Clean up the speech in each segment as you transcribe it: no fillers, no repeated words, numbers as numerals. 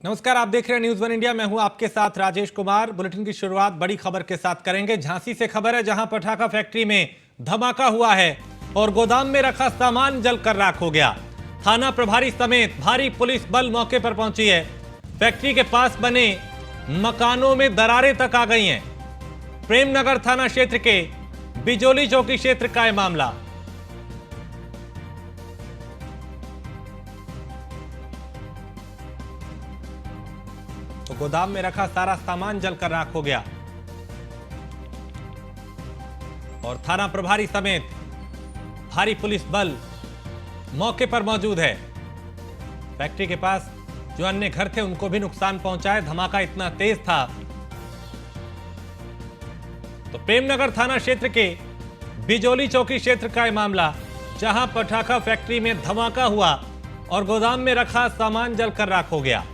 नमस्कार, आप देख रहे हैं न्यूज़ वन इंडिया। मैं हूं आपके साथ राजेश कुमार। बुलेटिन की शुरुआत बड़ी खबर के साथ करेंगे। झांसी से खबर है, जहां पटाखा फैक्ट्री में धमाका हुआ है और गोदाम में रखा सामान जलकर राख हो गया। थाना प्रभारी समेत भारी पुलिस बल मौके पर पहुंची है। फैक्ट्री के पास बने मकानों में दरारें तक आ गई हैं। प्रेमनगर थाना क्षेत्र के बिजोली चौकी क्षेत्र का यह मामला। तो गोदाम में रखा सारा सामान जलकर राख हो गया और थाना प्रभारी समेत भारी पुलिस बल मौके पर मौजूद है। फैक्ट्री के पास जो अन्य घर थे उनको भी नुकसान पहुंचा है। धमाका इतना तेज था। तो प्रेमनगर थाना क्षेत्र के बिजोली चौकी क्षेत्र का यह मामला, जहां पटाखा फैक्ट्री में धमाका हुआ और गोदाम में रखा सामान जलकर राख हो गया।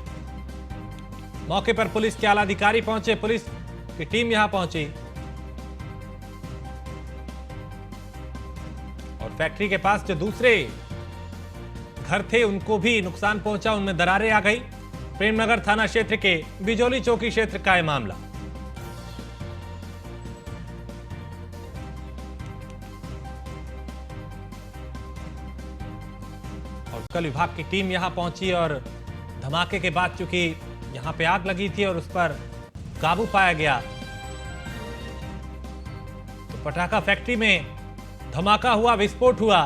मौके पर पुलिस के आला अधिकारी पहुंचे, पुलिस की टीम यहां पहुंची और फैक्ट्री के पास जो दूसरे घर थे उनको भी नुकसान पहुंचा, उनमें दरारें आ गई। प्रेमनगर थाना क्षेत्र के बिजोली चौकी क्षेत्र का यह मामला। और कल विभाग की टीम यहां पहुंची और धमाके के बाद चूंकि यहां पे आग लगी थी और उस पर काबू पाया गया, तो पटाखा फैक्ट्री में धमाका हुआ, विस्फोट हुआ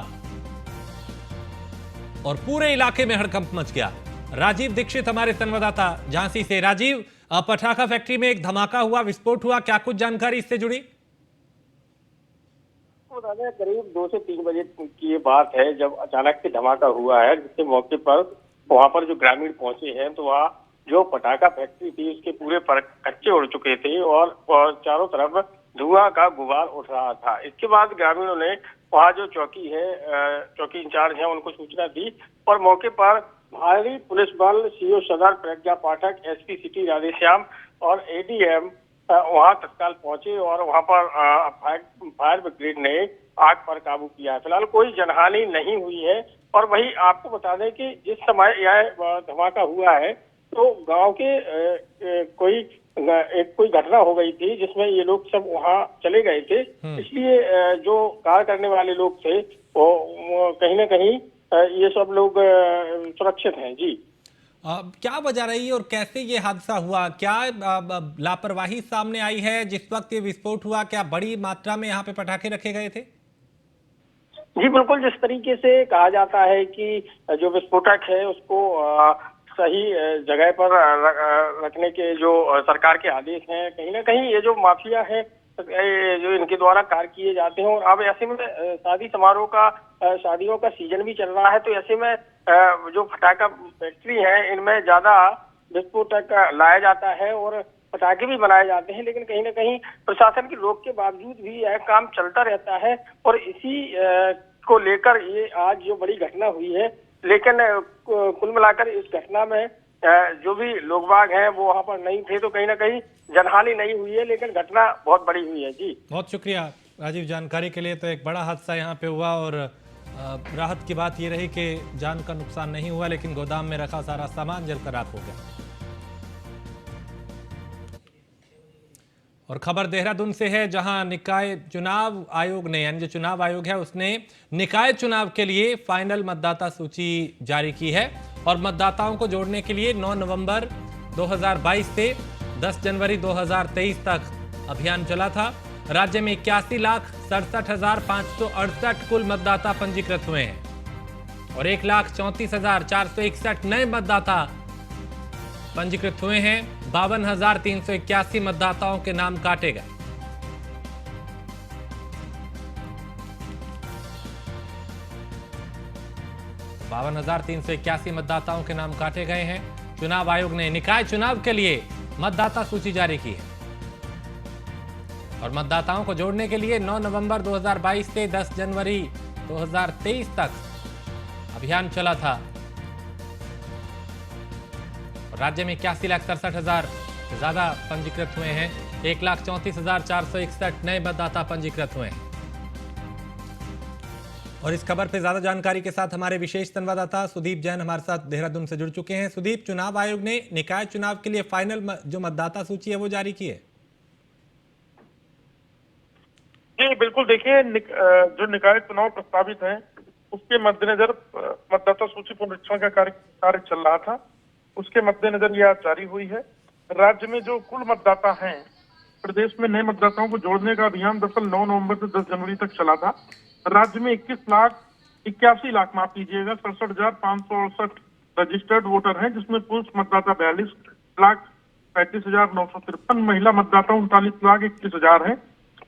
और पूरे इलाके में हड़कंप मच गया। राजीव दीक्षित हमारे संवाददाता झांसी से। राजीव, पटाखा फैक्ट्री में एक धमाका हुआ, विस्फोट हुआ, क्या कुछ जानकारी इससे जुड़ी? करीब 2 से 3 बजे की ये बात है, जब अचानक से धमाका हुआ है, जिसके मौके पर वहां पर जो ग्रामीण पहुंचे हैं, तो वहाँ जो पटाखा फैक्ट्री थी उसके पूरे पर कच्चे उड़ चुके थे और चारों तरफ धुआं का गुबार उठ रहा था। इसके बाद ग्रामीणों ने वहाँ जो चौकी इंचार्ज है उनको सूचना दी और मौके पर भारी पुलिस बल, सीओ सदर प्रज्ञा पाठक, एसपी सिटी राधेश्याम और एडीएम वहां तत्काल पहुंचे और वहां पर फायर ब्रिगेड ने आग पर काबू किया। फिलहाल कोई जनहानि नहीं हुई है। और वही आपको बता दें कि जिस समय यह धमाका हुआ है तो गांव के कोई घटना हो गई थी जिसमें ये लोग सब वहां चले गए थे। इसलिए जो कार्य करने वाले लोग थे वो कहीं ना कहीं ये सब लोग सुरक्षित हैं। जी, क्या वजह रही और कैसे ये हादसा हुआ? क्या लापरवाही सामने आई है जिस वक्त ये विस्फोट हुआ? क्या बड़ी मात्रा में यहाँ पे पटाखे रखे गए थे? जी बिल्कुल, जिस तरीके से कहा जाता है कि जो विस्फोटक है उसको सही जगह पर रखने के जो सरकार के आदेश हैं, कहीं ना कहीं ये जो माफिया है जो इनके द्वारा कार्य किए जाते हैं। और अब ऐसे में शादियों का सीजन भी चल रहा है, तो ऐसे में जो पटाखा फैक्ट्री है इनमें ज्यादा विस्फोटक लाया जाता है और पटाखे भी बनाए जाते हैं, लेकिन कहीं ना कहीं प्रशासन के रोक के बावजूद भी यह काम चलता रहता है। और इसी को लेकर ये आज जो बड़ी घटना हुई है, लेकिन कुल मिलाकर इस घटना में जो भी लोग बाग हैं वो वहां पर नहीं थे, तो कहीं ना कहीं जनहानि नहीं हुई है, लेकिन घटना बहुत बड़ी हुई है। जी, बहुत शुक्रिया राजीव जानकारी के लिए। तो एक बड़ा हादसा यहाँ पे हुआ और राहत की बात ये रही कि जान का नुकसान नहीं हुआ, लेकिन गोदाम में रखा सारा सामान जलकर राख हो गया। और खबर देहरादून से है, जहां निकाय चुनाव आयोग ने, यानी जो चुनाव आयोग है उसने निकाय चुनाव के लिए फाइनल मतदाता सूची जारी की है और मतदाताओं को जोड़ने के लिए 9 नवंबर 2022 से 10 जनवरी 2023 तक अभियान चला था। राज्य में 81,67,568 कुल मतदाता पंजीकृत हुए हैं और 1,34,461 नए मतदाता पंजीकृत हुए हैं। 52,381 मतदाताओं के नाम काटे गए। मतदाताओं के नाम काटे गए हैं। चुनाव आयोग ने निकाय चुनाव के लिए मतदाता सूची जारी की है और मतदाताओं को जोड़ने के लिए 9 नवंबर 2022 से 10 जनवरी 2023 तक अभियान चला था। राज्य में 81,67,000 से ज्यादा पंजीकृत हुए हैं। 1,34,461 नए मतदाता पंजीकृत हुए हैं और इस खबर पर ज्यादा जानकारी के साथ हमारे विशेष संवाददाता सुदीप जैन हमारे साथ देहरादून से जुड़ चुके हैं। सुदीप, चुनाव आयोग ने निकाय चुनाव के लिए फाइनल जो मतदाता सूची है वो जारी की है। जी बिल्कुल, देखिए जो निकाय चुनाव प्रस्तावित है उसके मद्देनजर मतदाता सूची पुनरीक्षण का कार्य चल रहा था। उसके मद्देनजर यह जारी हुई है। राज्य में जो कुल मतदाता हैं, प्रदेश में नए मतदाताओं को जोड़ने का अभियान दरअसल 9 नवंबर से 10 जनवरी तक चला था। राज्य में 81 लाख माफ कीजिएगा 67,568 रजिस्टर्ड वोटर हैं, जिसमें पुरुष मतदाता 42,35,953, महिला मतदाता 39,21,000 है।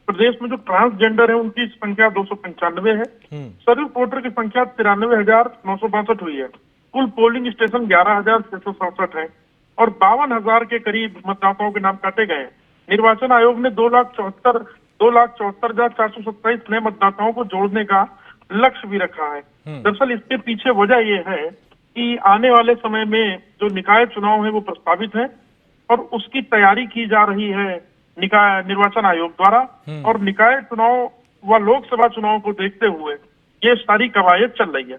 प्रदेश में जो ट्रांसजेंडर है उनकी संख्या 295 है। सर्विस वोटर की संख्या 93,962 हुई है। कुल पोलिंग स्टेशन 11,667 है और 52,000 के करीब मतदाताओं के नाम काटे गए हैं। निर्वाचन आयोग ने 2,74,427 नए मतदाताओं को जोड़ने का लक्ष्य भी रखा है। दरअसल इसके पीछे वजह यह है कि आने वाले समय में जो निकाय चुनाव है वो प्रस्तावित है और उसकी तैयारी की जा रही है निर्वाचन आयोग द्वारा, और निकाय चुनाव व लोकसभा चुनाव को देखते हुए ये सारी कवायद चल रही है।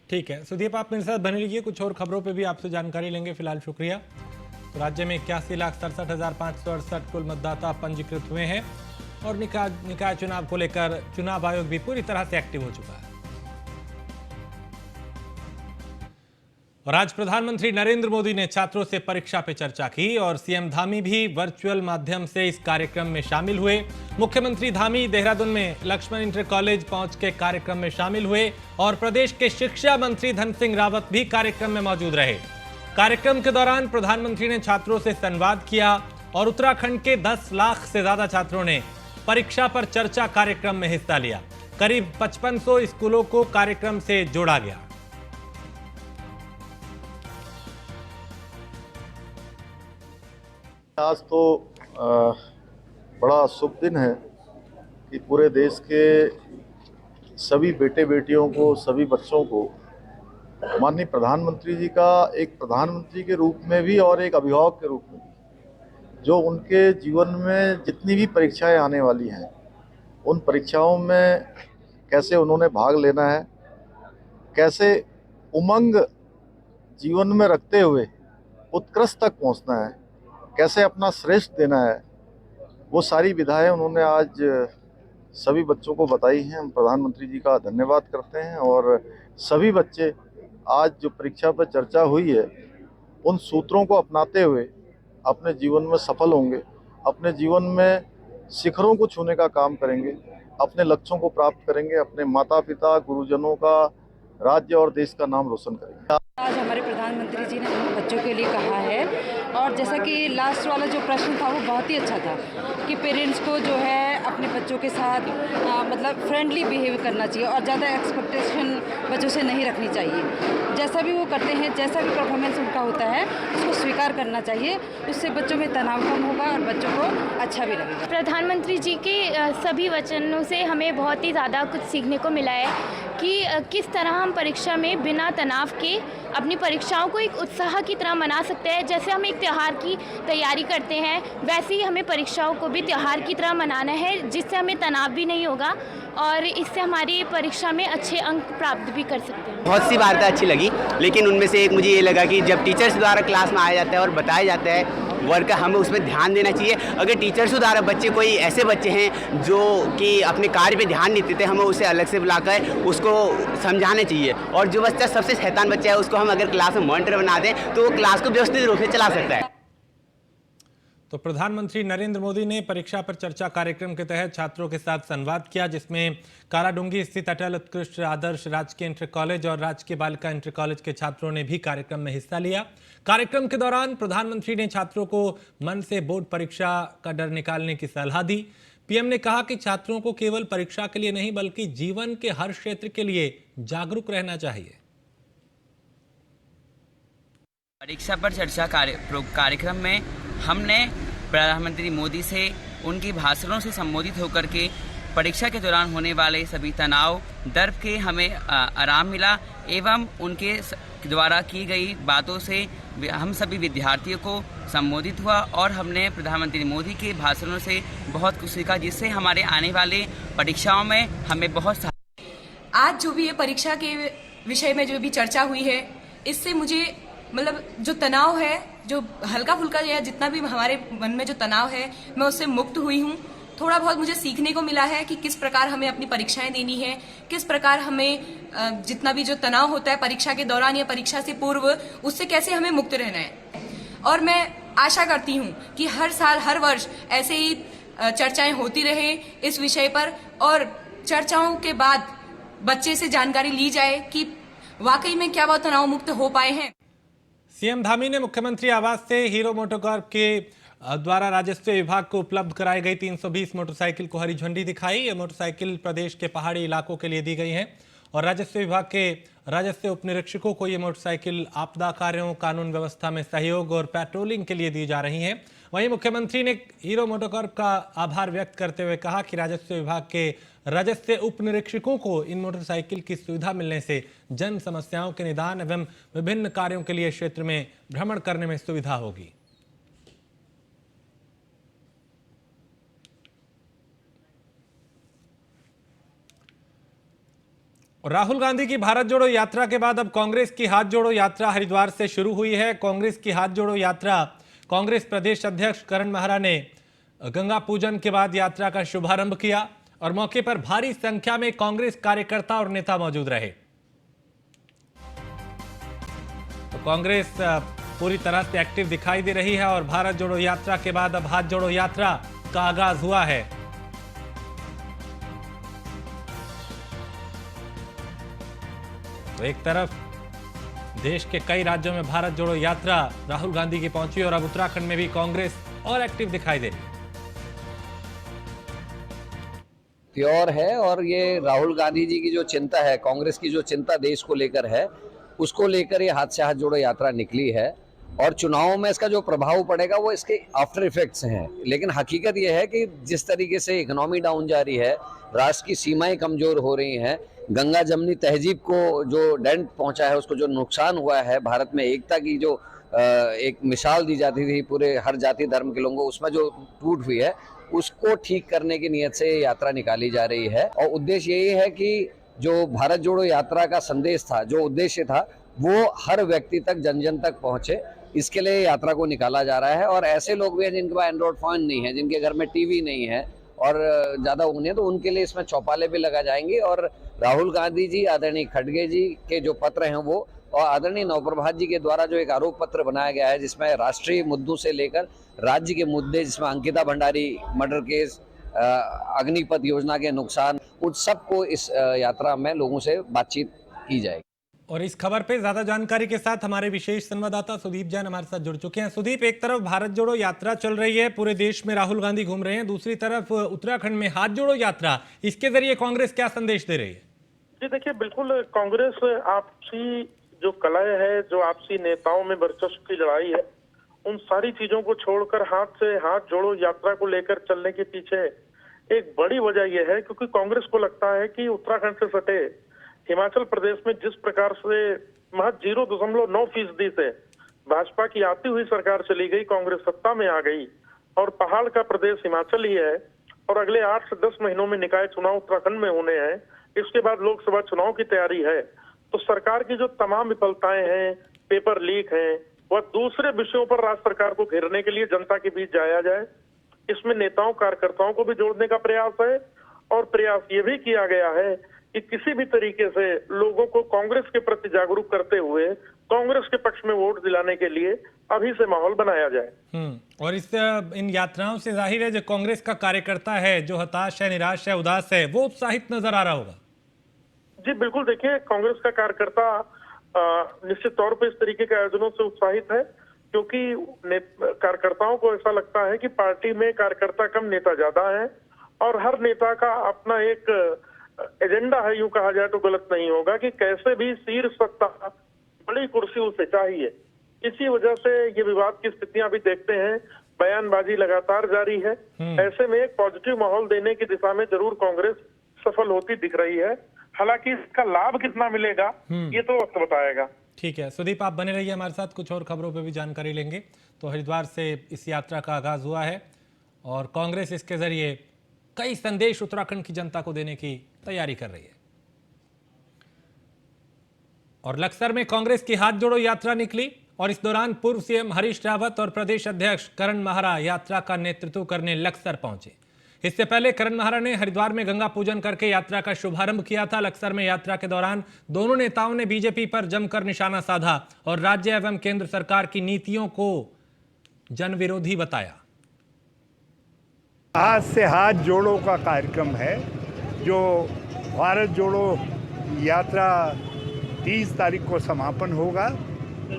ठीक है सुदीप, आप मेरे साथ बने रहिए, कुछ और खबरों पे भी आपसे जानकारी लेंगे। फिलहाल शुक्रिया। तो राज्य में 81,67,568 कुल मतदाता पंजीकृत हुए हैं और निकाय चुनाव को लेकर चुनाव आयोग भी पूरी तरह से एक्टिव हो चुका है। और आज प्रधानमंत्री नरेंद्र मोदी ने छात्रों से परीक्षा पे चर्चा की और सीएम धामी भी वर्चुअल माध्यम से इस कार्यक्रम में शामिल हुए। मुख्यमंत्री धामी देहरादून में लक्ष्मण इंटर कॉलेज पहुंच के कार्यक्रम में शामिल हुए और प्रदेश के शिक्षा मंत्री धन सिंह रावत भी कार्यक्रम में मौजूद रहे। कार्यक्रम के दौरान प्रधानमंत्री ने छात्रों से संवाद किया और उत्तराखंड के 10 लाख से ज्यादा छात्रों ने परीक्षा पर चर्चा कार्यक्रम में हिस्सा लिया। करीब 5500 स्कूलों को कार्यक्रम से जोड़ा गया। आज तो बड़ा शुभ दिन है कि पूरे देश के सभी बेटे बेटियों को, सभी बच्चों को माननीय प्रधानमंत्री जी का एक प्रधानमंत्री के रूप में भी और एक अभिभावक के रूप में भी, जो उनके जीवन में जितनी भी परीक्षाएं आने वाली हैं उन परीक्षाओं में कैसे उन्होंने भाग लेना है, कैसे उमंग जीवन में रखते हुए उत्कृष्ट तक पहुंचना है, कैसे अपना श्रेष्ठ देना है, वो सारी विधाएं उन्होंने आज सभी बच्चों को बताई हैं। हम प्रधानमंत्री जी का धन्यवाद करते हैं और सभी बच्चे आज जो परीक्षा पर चर्चा हुई है उन सूत्रों को अपनाते हुए अपने जीवन में सफल होंगे, अपने जीवन में शिखरों को छूने का काम करेंगे, अपने लक्ष्यों को प्राप्त करेंगे, अपने माता पिता गुरुजनों का, राज्य और देश का नाम रोशन करेंगे। आज हमारे प्रधानमंत्री जी ने हम बच्चों के लिए कहा है, और जैसा कि लास्ट वाला जो प्रश्न था वो बहुत ही अच्छा था कि पेरेंट्स को जो है अपने बच्चों के साथ मतलब फ्रेंडली बिहेव करना चाहिए और ज़्यादा एक्सपेक्टेशन बच्चों से नहीं रखनी चाहिए। जैसा भी वो करते हैं, जैसा भी परफॉर्मेंस उनका होता है उसको स्वीकार करना चाहिए। उससे बच्चों में तनाव कम होगा और बच्चों को अच्छा भी लगेगा। प्रधानमंत्री जी के सभी वचनों से हमें बहुत ही ज़्यादा कुछ सीखने को मिला है कि किस तरह हम परीक्षा में बिना तनाव के अपनी परीक्षाओं को एक उत्साह की तरह मना सकते हैं। जैसे हम एक त्यौहार की तैयारी करते हैं वैसे ही हमें परीक्षाओं को भी त्यौहार की तरह मनाना है, जिससे हमें तनाव भी नहीं होगा और इससे हमारी परीक्षा में अच्छे अंक प्राप्त भी कर सकते हैं। बहुत सी बातें अच्छी लगी, लेकिन उनमें से एक मुझे ये लगा कि जब टीचर्स द्वारा क्लास में आया जाता है और बताया जाता है वर्क का, हमें उसमें ध्यान देना चाहिए। अगर टीचर्स द्वारा बच्चे कोई ऐसे बच्चे हैं जो कि अपने कार्य पे ध्यान नहीं देते, हमें उसे अलग से बुलाकर उसको समझाना चाहिए। और जो बच्चा सबसे शैतान बच्चा है उसको हम अगर क्लास में मॉनिटर बना दें तो वो क्लास को व्यवस्थित रूप से चला सकता है। तो प्रधानमंत्री नरेंद्र मोदी ने परीक्षा पर चर्चा कार्यक्रम के तहत छात्रों के साथ संवाद किया, जिसमें काराडूंगी स्थित अटल उत्कृष्ट आदर्श राजकीय इंटर कॉलेज और राजकीय बालिका इंटर कॉलेज के छात्रों ने भी कार्यक्रम में हिस्सा लिया। कार्यक्रम के दौरान प्रधानमंत्री ने छात्रों को मन से बोर्ड परीक्षा का डर निकालने की सलाह दी। पीएम ने कहा कि छात्रों को केवल परीक्षा के लिए नहीं बल्कि जीवन के हर क्षेत्र के लिए जागरूक रहना चाहिए। परीक्षा पर चर्चा कार्यक्रम में हमने प्रधानमंत्री मोदी से उनकी भाषणों से संबोधित होकर के परीक्षा के दौरान होने वाले सभी तनाव, डर के हमें आराम मिला एवं उनके द्वारा की गई बातों से हम सभी विद्यार्थियों को संबोधित हुआ और हमने प्रधानमंत्री मोदी के भाषणों से बहुत कुछ सीखा, जिससे हमारे आने वाले परीक्षाओं में हमें बहुत आज जो भी ये परीक्षा के विषय में जो भी चर्चा हुई है, इससे मुझे मतलब जो तनाव है, जो हल्का फुल्का या जितना भी हमारे मन में जो तनाव है, मैं उससे मुक्त हुई हूँ। थोड़ा बहुत मुझे सीखने को मिला है कि किस प्रकार हमें अपनी परीक्षाएं देनी है, किस प्रकार हमें जितना भी जो तनाव होता है परीक्षा के दौरान या परीक्षा से पूर्व, उससे कैसे हमें मुक्त रहना है। और मैं आशा करती हूँ कि हर साल हर वर्ष ऐसे ही चर्चाएं होती रहे इस विषय पर, और चर्चाओं के बाद बच्चे से जानकारी ली जाए कि वाकई में क्या वो तनाव मुक्त हो पाए हैं। सीएम धामी ने मुख्यमंत्री आवास से हीरो मोटोकॉर्प के द्वारा राजस्व विभाग को उपलब्ध कराई गई 320 मोटरसाइकिल को हरी झंडी दिखाई। ये मोटरसाइकिल प्रदेश के पहाड़ी इलाकों के लिए दी गई हैं और राजस्व विभाग के राजस्व उप निरीक्षकों को ये मोटरसाइकिल आपदा कार्यों, कानून व्यवस्था में सहयोग और पेट्रोलिंग के लिए दी जा रही हैं। वहीं मुख्यमंत्री ने हीरो मोटोकॉर्प का आभार व्यक्त करते हुए कहा कि राजस्व विभाग के राजस्व उप निरीक्षकों को इन मोटरसाइकिल की सुविधा मिलने से जन समस्याओं के निदान एवं विभिन्न कार्यों के लिए क्षेत्र में भ्रमण करने में सुविधा होगी। राहुल गांधी की भारत जोड़ो यात्रा के बाद अब कांग्रेस की हाथ जोड़ो यात्रा हरिद्वार से शुरू हुई है। कांग्रेस की हाथ जोड़ो यात्रा कांग्रेस प्रदेश अध्यक्ष करण महरा ने गंगा पूजन के बाद यात्रा का शुभारंभ किया और मौके पर भारी संख्या में कांग्रेस कार्यकर्ता और नेता मौजूद रहे। तो कांग्रेस पूरी तरह से एक्टिव दिखाई दे रही है और भारत जोड़ो यात्रा के बाद अब हाथ जोड़ो यात्रा का आगाज हुआ है। तो एक तरफ देश के कई राज्यों में भारत जोड़ो यात्रा राहुल गांधी की पहुंची और अब उत्तराखंड में भी कांग्रेस और एक्टिव दिखाई दे रही है। प्योर है और ये राहुल गांधी जी की जो चिंता है, कांग्रेस की जो चिंता देश को लेकर है, उसको लेकर ये हाथ से हाथ जोड़ो यात्रा निकली है और चुनावों में इसका जो प्रभाव पड़ेगा वो इसके आफ्टर इफेक्ट्स हैं। लेकिन हकीकत ये है कि जिस तरीके से इकोनॉमी डाउन जा रही है, राष्ट्र की सीमाएं कमजोर हो रही हैं, गंगा जमनी तहजीब को जो डेंट पहुंचा है, उसको जो नुकसान हुआ है, भारत में एकता की जो एक मिसाल दी जाती थी पूरे हर जाति धर्म के लोगों को, उसमें जो टूट हुई है उसको ठीक करने की नियत से यात्रा निकाली जा रही है। और उद्देश्य यही है कि जो भारत जोड़ो यात्रा का संदेश था, जो उद्देश्य था, वो हर व्यक्ति तक, जन जन तक पहुंचे, इसके लिए यात्रा को निकाला जा रहा है। और ऐसे लोग भी हैं जिनके पास एंड्रॉइड फोन नहीं है, जिनके घर में टीवी नहीं है और ज़्यादा उम्र है, तो उनके लिए इसमें चौपाले भी लगा जाएंगे। और राहुल गांधी जी, आदरणीय खड़गे जी के जो पत्र हैं वो, और आदरणीय नवप्रभात जी के द्वारा जो एक आरोप पत्र बनाया गया है जिसमें राष्ट्रीय मुद्दों से लेकर राज्य के मुद्दे, जिसमें अंकिता भंडारी मर्डर केस, अग्निपथ योजना के नुकसान, उन सबको इस यात्रा में लोगों से बातचीत की जाएगी। और इस खबर पे ज्यादा जानकारी के साथ हमारे विशेष संवाददाता सुदीप जैन हमारे साथ जुड़ चुके हैं। सुदीप, एक तरफ भारत जोड़ो यात्रा चल रही है, पूरे देश में राहुल गांधी घूम रहे हैं, दूसरी तरफ उत्तराखंड में हाथ जोड़ो यात्रा, इसके जरिए कांग्रेस क्या संदेश दे रही है? जी देखिए, बिल्कुल कांग्रेस आपसी जो कलह है, जो आपसी नेताओं में वर्चस्व की लड़ाई है, उन सारी चीजों को छोड़कर हाथ से हाथ जोड़ो यात्रा को लेकर चलने के पीछे एक बड़ी वजह यह है क्योंकि कांग्रेस को लगता है कि उत्तराखंड से सटे हिमाचल प्रदेश में जिस प्रकार से महज 0.9% से भाजपा की आती हुई सरकार चली गई, कांग्रेस सत्ता में आ गई और पहाड़ का प्रदेश हिमाचल ही है और अगले 8 से 10 महीनों में निकाय चुनाव उत्तराखंड में होने हैं, इसके बाद लोकसभा चुनाव की तैयारी है। तो सरकार की जो तमाम विफलताएं हैं, पेपर लीक हैं, वह दूसरे विषयों पर राज्य सरकार को घेरने के लिए जनता के बीच जाया जाए। इसमें नेताओं कार्यकर्ताओं को भी जोड़ने का प्रयास है और प्रयास ये भी किया गया है कि किसी भी तरीके से लोगों को कांग्रेस के प्रति जागरूक करते हुए कांग्रेस के पक्ष में वोट दिलाने के लिए अभी से माहौल बनाया जाए। और इस इन यात्राओं से जाहिर है जो कांग्रेस का कार्यकर्ता है, जो हताश है, निराश है, उदास है, वो उत्साहित नजर आ रहा होगा। जी बिल्कुल, देखिए कांग्रेस का कार्यकर्ता निश्चित तौर पर इस तरीके के आयोजनों से उत्साहित है क्योंकि कार्यकर्ताओं को ऐसा लगता है कि पार्टी में कार्यकर्ता कम, नेता ज्यादा है और हर नेता का अपना एक एजेंडा है, यूं कहा जाए तो गलत नहीं होगा कि कैसे भी शीर्ष सत्ता, बड़ी कुर्सी उसे चाहिए। इसी वजह से ये विवाद की स्थितियां भी देखते हैं, बयानबाजी लगातार जारी है। ऐसे में एक पॉजिटिव माहौल देने की दिशा में जरूर कांग्रेस सफल होती दिख रही है, हालांकि इसका लाभ कितना मिलेगा ये तो वक्त बताएगा। ठीक है सुदीप, आप बने रहिए हमारे साथ, कुछ और खबरों पे भी जानकारी लेंगे। तो हरिद्वार से इस यात्रा का आगाज हुआ है और कांग्रेस इसके जरिए कई संदेश उत्तराखंड की जनता को देने की तैयारी कर रही है। और लक्सर में कांग्रेस की हाथ जोड़ो यात्रा निकली और इस दौरान पूर्व सीएम हरीश रावत और प्रदेश अध्यक्ष करण माहरा यात्रा का नेतृत्व करने लक्सर पहुंचे। इससे पहले करण माहरा ने हरिद्वार में गंगा पूजन करके यात्रा का शुभारंभ किया था। लक्सर में यात्रा के दौरान दोनों नेताओं ने बीजेपी पर जमकर निशाना साधा और राज्य एवं केंद्र सरकार की नीतियों को जनविरोधी बताया। हाथ से हाथ जोड़ो का कार्यक्रम है जो भारत जोड़ो यात्रा 30 तारीख को समापन होगा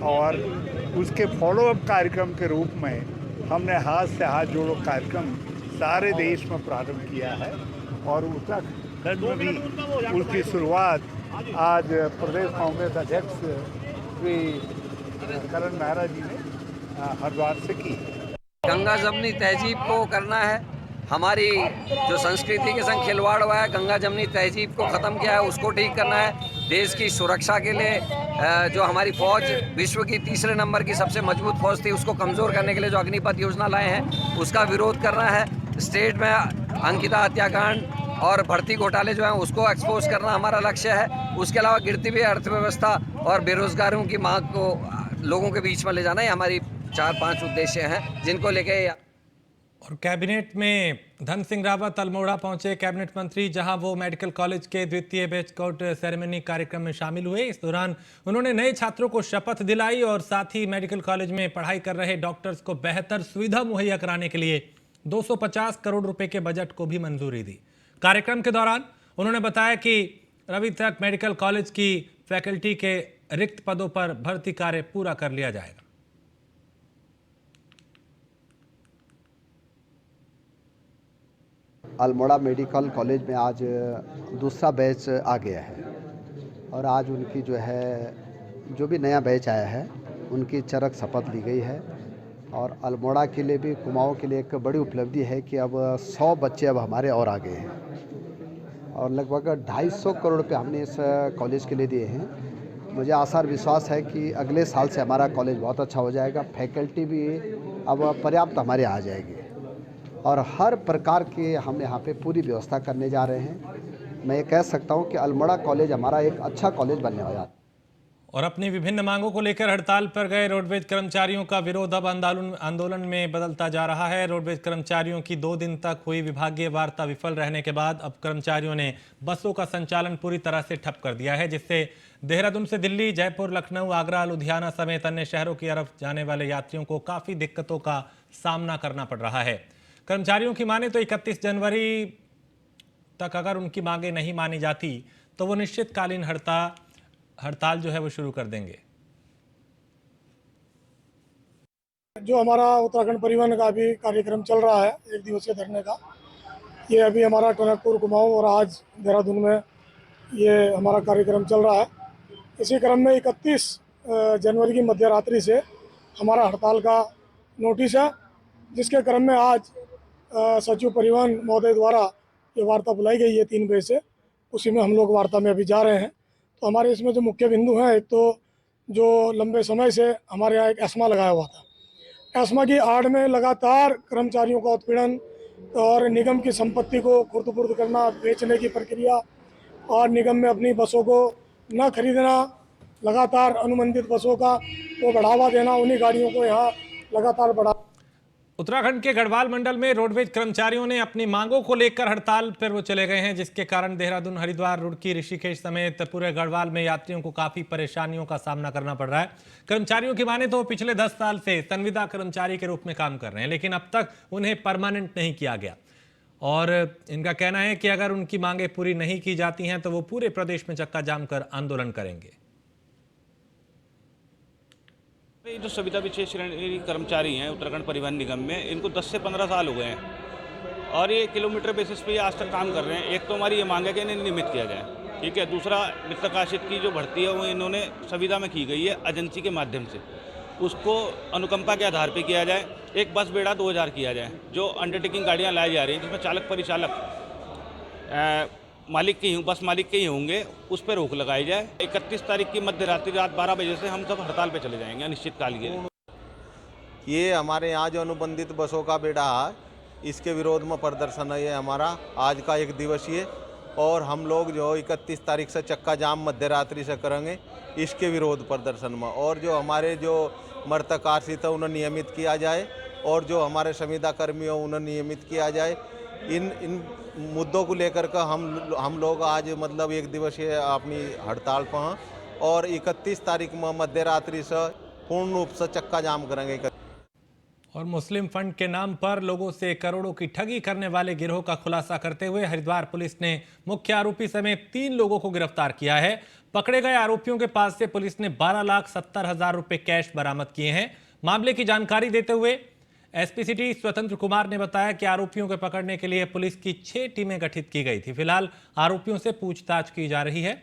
और उसके फॉलोअप कार्यक्रम के रूप में हमने हाथ से हाथ जोड़ो कार्यक्रम सारे देश में प्रारंभ किया है और उत्तराखंड में भी उसकी शुरुआत आज प्रदेश कांग्रेस अध्यक्ष श्री करण माहरा जी ने हरिद्वार से की। गंगा जमनी तहजीब को करना है, हमारी जो संस्कृति के संग खिलवाड़ हुआ है, गंगा जमनी तहजीब को ख़त्म किया है, उसको ठीक करना है। देश की सुरक्षा के लिए जो हमारी फौज विश्व की तीसरे नंबर की सबसे मजबूत फौज थी, उसको कमज़ोर करने के लिए जो अग्निपथ योजना लाए हैं उसका विरोध करना है। स्टेट में अंकिता हत्याकांड और भर्ती घोटाले जो हैं उसको एक्सपोज करना हमारा लक्ष्य है। उसके अलावा गिरती हुई अर्थव्यवस्था और बेरोजगारों की मांग को लोगों के बीच में ले जाना, ये हमारी 4-5 उद्देश्य हैं जिनको लेके। और कैबिनेट में धन सिंह रावत अल्मोड़ा पहुंचे कैबिनेट मंत्री, जहां वो मेडिकल कॉलेज के द्वितीय बैच आउट सेरेमनी कार्यक्रम में शामिल हुए। इस दौरान उन्होंने नए छात्रों को शपथ दिलाई और साथ ही मेडिकल कॉलेज में पढ़ाई कर रहे डॉक्टर्स को बेहतर सुविधा मुहैया कराने के लिए 250 करोड़ रुपए के बजट को भी मंजूरी दी। कार्यक्रम के दौरान उन्होंने बताया कि अभी तक मेडिकल कॉलेज की फैकल्टी के रिक्त पदों पर भर्ती कार्य पूरा कर लिया जाएगा। अल्मोड़ा मेडिकल कॉलेज में आज दूसरा बैच आ गया है और आज उनकी जो भी नया बैच आया है उनकी चरक शपथ ली गई है और अल्मोड़ा के लिए भी, कुमाऊं के लिए एक बड़ी उपलब्धि है कि अब 100 बच्चे अब हमारे और आ गए हैं और लगभग 250 करोड़ रुपये हमने इस कॉलेज के लिए दिए हैं। मुझे आशा और विश्वास है कि अगले साल से हमारा कॉलेज बहुत अच्छा हो जाएगा, फैकल्टी भी अब पर्याप्त हमारे आ जाएगी और हर प्रकार के हम यहाँ पे पूरी व्यवस्था करने जा रहे हैं। मैं ये कह सकता हूँ कि अल्मोड़ा कॉलेज हमारा एक अच्छा कॉलेज बनने वाला है। और अपनी विभिन्न मांगों को लेकर हड़ताल पर गए रोडवेज कर्मचारियों का विरोध अब आंदोलन में बदलता जा रहा है। रोडवेज कर्मचारियों की 2 दिन तक हुई विभागीय वार्ता विफल रहने के बाद अब कर्मचारियों ने बसों का संचालन पूरी तरह से ठप कर दिया है, जिससे देहरादून से दिल्ली, जयपुर, लखनऊ, आगरा, लुधियाना समेत अन्य शहरों की तरफ जाने वाले यात्रियों को काफ़ी दिक्कतों का सामना करना पड़ रहा है। कर्मचारियों की माने तो 31 जनवरी तक अगर उनकी मांगें नहीं मानी जाती तो वो निश्चितकालीन हड़ताल जो है वो शुरू कर देंगे। जो हमारा उत्तराखंड परिवहन का भी कार्यक्रम चल रहा है 1 दिवसीय धरने का, ये अभी हमारा टनकपुर, कुमाऊं और आज देहरादून में ये हमारा कार्यक्रम चल रहा है। इसी क्रम में 31 जनवरी की मध्य रात्रि से हमारा हड़ताल का नोटिस है, जिसके क्रम में आज सचिव परिवहन महोदय द्वारा ये वार्ता बुलाई गई है 3 बजे से, उसी में हम लोग वार्ता में अभी जा रहे हैं। तो हमारे इसमें जो मुख्य बिंदु हैं, एक तो जो लंबे समय से हमारे यहाँ एक एस्मा लगाया हुआ था, एस्मा की आड़ में लगातार कर्मचारियों का उत्पीड़न और निगम की संपत्ति को खुर्द-बुर्द करना, बेचने की प्रक्रिया और निगम में अपनी बसों को न खरीदना, लगातार अनुबंधित बसों का वो बढ़ावा देना, उन्हीं गाड़ियों को यहाँ लगातार बढ़ा। उत्तराखंड के गढ़वाल मंडल में रोडवेज कर्मचारियों ने अपनी मांगों को लेकर हड़ताल पर वो चले गए हैं, जिसके कारण देहरादून, हरिद्वार, रुड़की, ऋषिकेश समेत पूरे गढ़वाल में यात्रियों को काफी परेशानियों का सामना करना पड़ रहा है। कर्मचारियों की माने तो पिछले 10 साल से संविदा कर्मचारी के रूप में काम कर रहे हैं, लेकिन अब तक उन्हें परमानेंट नहीं किया गया और इनका कहना है कि अगर उनकी मांगें पूरी नहीं की जाती हैं तो वो पूरे प्रदेश में चक्का जाम कर आंदोलन करेंगे। ये जो संविदा विशेष श्रेणी कर्मचारी हैं उत्तराखंड परिवहन निगम में, इनको 10 से 15 साल हो गए हैं और ये किलोमीटर बेसिस पे आज तक काम कर रहे हैं। एक तो हमारी ये मांग है कि इन्हें नियमित किया जाए, ठीक है। दूसरा, वित्तकाशित की जो भर्ती है वो इन्होंने संविदा में की गई है एजेंसी के माध्यम से, उसको अनुकंपा के आधार पर किया जाए। एक बस बेड़ा 2000 किया जाए। जो अंडरटेकिंग गाड़ियाँ लाई जा रही हैं जिसमें चालक परिचालक मालिक के ही, बस मालिक के ही होंगे, उस पर रोक लगाई जाए। 31 तारीख की मध्य रात्रि रात 12 बजे से हम सब हड़ताल पे चले जाएंगे अनिश्चितकाल के लिए। ये हमारे यहाँ जो अनुबंधित बसों का बेड़ा है, इसके विरोध में प्रदर्शन है। ये हमारा आज का 1 दिवसीय और हम लोग जो 31 तारीख से चक्का जाम मध्य रात्रि से करेंगे इसके विरोध प्रदर्शन में। और जो हमारे जो मृतक आश्रित है उन्हें नियमित किया जाए और जो हमारे संविदा कर्मी हो उन्हें नियमित किया जाए। इन मुद्दों को लेकर के हम लोग आज मतलब 1 दिवसीय अपनी हड़ताल पर हैं और 31 तारीख में मध्य रात्रि से पूर्ण रूप से चक्का जाम करेंगे। और मुस्लिम फंड के नाम पर लोगों से करोड़ों की ठगी करने वाले गिरोह का खुलासा करते हुए हरिद्वार पुलिस ने मुख्य आरोपी समेत 3 लोगों को गिरफ्तार किया है। पकड़े गए आरोपियों के पास से पुलिस ने 12,70,000 रुपए कैश बरामद किए हैं। मामले की जानकारी देते हुए एसपी सिटी स्वतंत्र कुमार ने बताया कि आरोपियों को पकड़ने के लिए पुलिस की 6 टीमें गठित की गई थी। फिलहाल आरोपियों से पूछताछ की जा रही है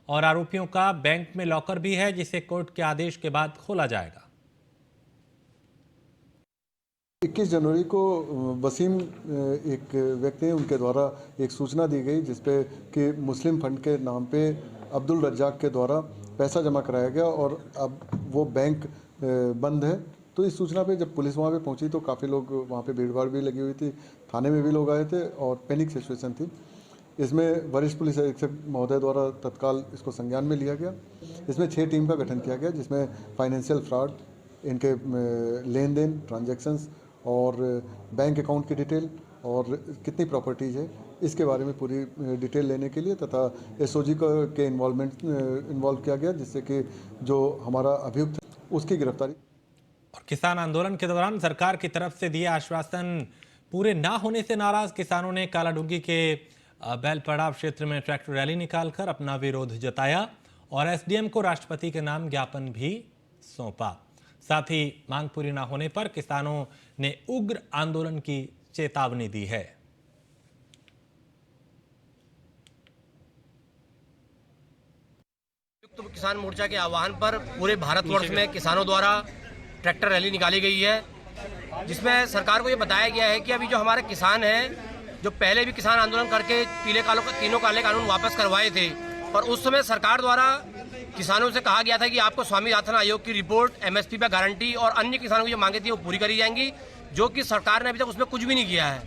और आरोपियों का बैंक में लॉकर भी है जिसे कोर्ट के आदेश के बाद खोला जाएगा। 21 जनवरी को वसीम एक व्यक्ति है, उनके द्वारा एक सूचना दी गई जिसपे कि मुस्लिम फंड के नाम पे अब्दुल रज्जाक के द्वारा पैसा जमा कराया गया और अब वो बैंक बंद है। तो इस सूचना पे जब पुलिस वहाँ पे पहुँची तो काफ़ी लोग वहाँ पे भीड़ भाड़ भी लगी हुई थी, थाने में भी लोग आए थे और पैनिक सिचुएशन थी। इसमें वरिष्ठ पुलिस अधीक्षक महोदय द्वारा तत्काल इसको संज्ञान में लिया गया। इसमें 6 टीम का गठन किया गया जिसमें फाइनेंशियल फ्रॉड, इनके लेन देन ट्रांजैक्शंस और बैंक अकाउंट की डिटेल और कितनी प्रॉपर्टीज़ है इसके बारे में पूरी डिटेल लेने के लिए तथा एसओजी के इन्वॉल्व किया गया जिससे कि जो हमारा अभियुक्त है उसकी गिरफ्तारी। और किसान आंदोलन के दौरान सरकार की तरफ से दिए आश्वासन पूरे ना होने से नाराज किसानों ने कालाडुंगी के बैलपड़ाव क्षेत्र में ट्रैक्टर रैली निकालकर अपना विरोध जताया और एसडीएम को राष्ट्रपति के नाम ज्ञापन भी सौंपा। साथ ही मांग पूरी न होने पर किसानों ने उग्र आंदोलन की चेतावनी दी है। संयुक्त किसान मोर्चा के आह्वान पर पूरे भारतवर्ष में किसानों द्वारा ट्रैक्टर रैली निकाली गई है जिसमें सरकार को ये बताया गया है कि अभी जो हमारे किसान हैं जो पहले भी किसान आंदोलन करके तीनों काले कानून वापस करवाए थे और उस समय सरकार द्वारा किसानों से कहा गया था कि आपको स्वामीनाथन आयोग की रिपोर्ट, एमएसपी पर गारंटी और अन्य किसानों की जो मांगे थी वो पूरी करी जाएंगी, जो कि सरकार ने अभी तक उसमें कुछ भी नहीं किया है।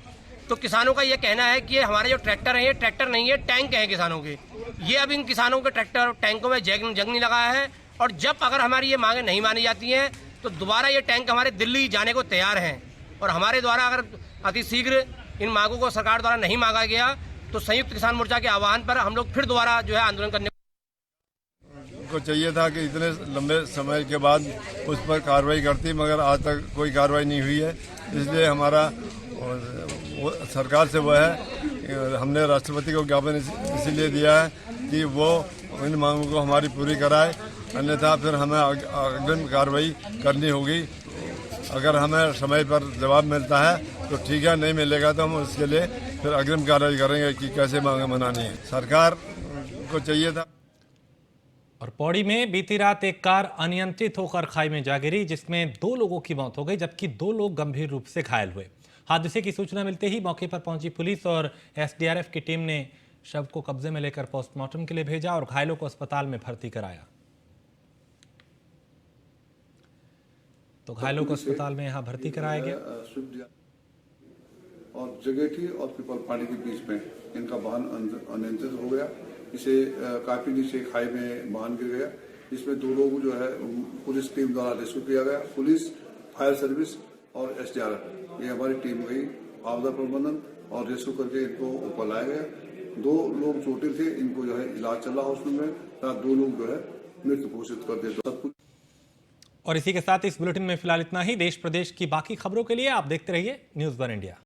तो किसानों का ये कहना है कि हमारे जो ट्रैक्टर हैं ये ट्रैक्टर नहीं है, टैंक हैं किसानों के। ये अब इन किसानों के ट्रैक्टर टैंकों में जंग नहीं लगाया है और जब अगर हमारी ये मांगे नहीं मानी जाती हैं तो दोबारा ये टैंक हमारे दिल्ली जाने को तैयार हैं और हमारे द्वारा अगर अतिशीघ्र इन मांगों को सरकार द्वारा नहीं मांगा गया तो संयुक्त किसान मोर्चा के आह्वान पर हम लोग फिर दोबारा जो है आंदोलन करने को चाहिए था कि इतने लंबे समय के बाद उस पर कार्रवाई करती, मगर आज तक कोई कार्रवाई नहीं हुई है। इसलिए हमारा सरकार से वह है, हमने राष्ट्रपति को ज्ञापन इसीलिए दिया है कि वो इन मांगों को हमारी पूरी कराए, अन्यथा फिर हमें अग्रिम कार्रवाई करनी होगी। अगर हमें समय पर जवाब मिलता है तो ठीक है, नहीं मिलेगा तो हम उसके लिए फिर अग्रिम कार्रवाई करेंगे कि कैसे मांगे मनानी है। सरकार को चाहिए था। और पौड़ी में बीती रात एक कार अनियंत्रित होकर खाई में जा गिरी जिसमें 2 लोगों की मौत हो गई जबकि 2 लोग गंभीर रूप से घायल हुए। हादसे की सूचना मिलते ही मौके पर पहुंची पुलिस और एसडीआरएफ की टीम ने शव को कब्जे में लेकर पोस्टमार्टम के लिए भेजा और घायलों को अस्पताल में भर्ती कराया। तो घायलों को अस्पताल में यहाँ भर्ती कराया गया। और जगेठी और पीपल पानी के बीच में इनका वाहन अनियंत्रित हो गया। इसे काफी नीचे खाई में वाहन गिर गया। इसमें 2 लोग जो है पुलिस टीम द्वारा रेस्क्यू किया गया। पुलिस, फायर सर्विस और एसडीआरएफ ये हमारी टीम गई आपदा प्रबंधन और रेस्क्यू करके इनको ऊपर लाया गया। 2 लोग चोटिल थे, इनको जो है इलाज चल रहा हॉस्पिटल में। 2 लोग जो है मृत घोषित कर दिए। और इसी के साथ इस बुलेटिन में फिलहाल इतना ही। देश प्रदेश की बाकी खबरों के लिए आप देखते रहिए न्यूज़ 1 इंडिया।